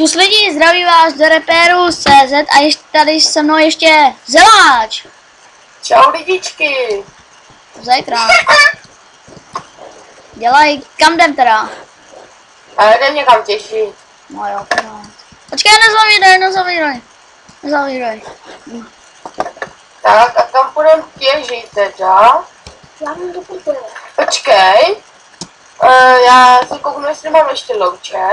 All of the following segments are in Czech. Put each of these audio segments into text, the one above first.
Čus lidi, zdraví vás do repéru CZ a tady se mnou ještě Zeláč. Čau lidičky. Zajtra. Dělaj, kam jdem teda? A jdem někam těžší. No jo, pořád. Počkej, nezavírej. Tak a kam půjdem těžit teda? Já mám do prdele. Počkej. Já si kouknu, jestli mám ještě louče.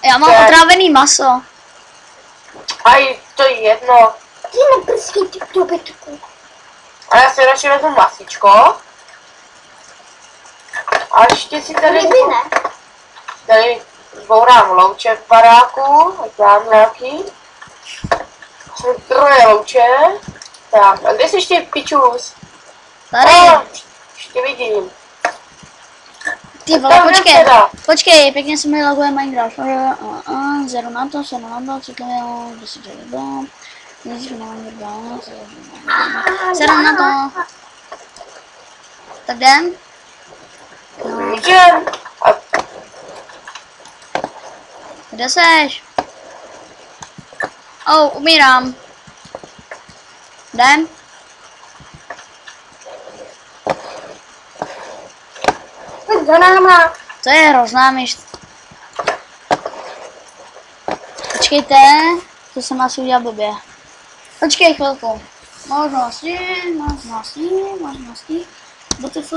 Já mám otrávený maso. Aj, to je jedno. Ty neprsvíte do bytku. A já si radši vezmu masičko. A ještě si tady... Ryby ne. Tady zbourám louče v baráku. Ať dám nějaký. Troje louče. Tak, a kde jsi ještě pičus? Tady. Ještě vidím. Ty vole, počkej, pěkně se mi laguje Minecraft. Zero na to, citlivě, 10 bylo. Zero na to. Tak jdem? Jdem. Kde seš? Umírám. Jdem? Tak za náma. To je hrozná myš. Počkejte, to jsem asi udělal blbě. Počkej chvilku. Možnosti. BTF.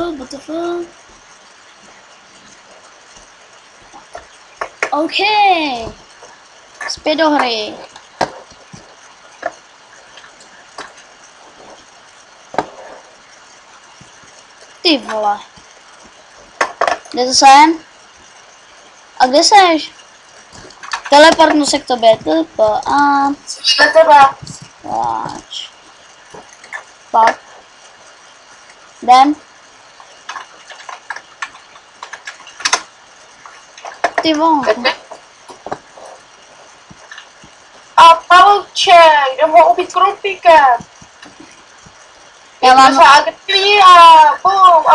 OK. Zpět do hry. Ty vole. Kde to jsem? A kde seš? Teleportnu se k tobě. Jsme teba. Pláč. Pak. Jdem. Ty vole. A pavouček, kde mohu ubít krumpíkem. Já mám... a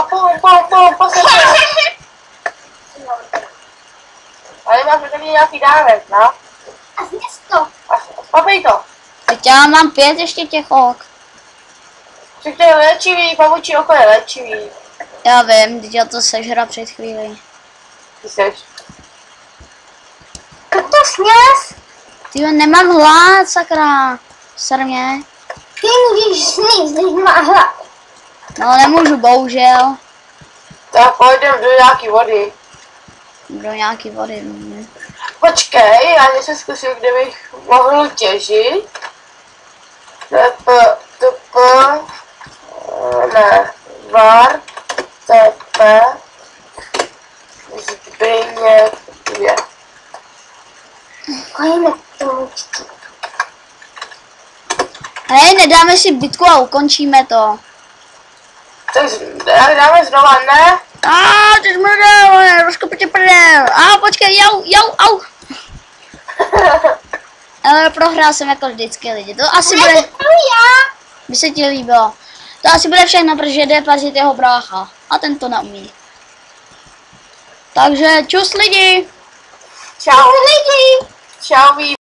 bum, posledně. Ale máš tady nějaký dárek, no? A zněz to. Papej to. Teď já mám 5 ještě těch ok. Všechno je léčivý, pavoučí oko je léčivý. Já vím, teď já to sežra před chvílí. Ty seš. Tak to sněz. Ty nemám hlad, sakra. Ser mě. Ty můžeš sníst, když má hlad. No nemůžu, bohužel. Tak půjdem do nějaký vody. Do nějaký vody. Počkej, já něco zkusím, kde bych mohl těžit. Var, zbyně 2. Kojíme to určitě. Hej, nedáme si bitku a ukončíme to. Tak dáme znova, ne? Ty smrdel, rozkopitě prdel. Počkej, au. Ale prohrál jsem jako vždycky lidi. To asi bude... By se ti líbilo. To asi bude všechno, protože jde pařit jeho brácha. A ten to neumí. Takže čus lidi. Čau lidi. Čau.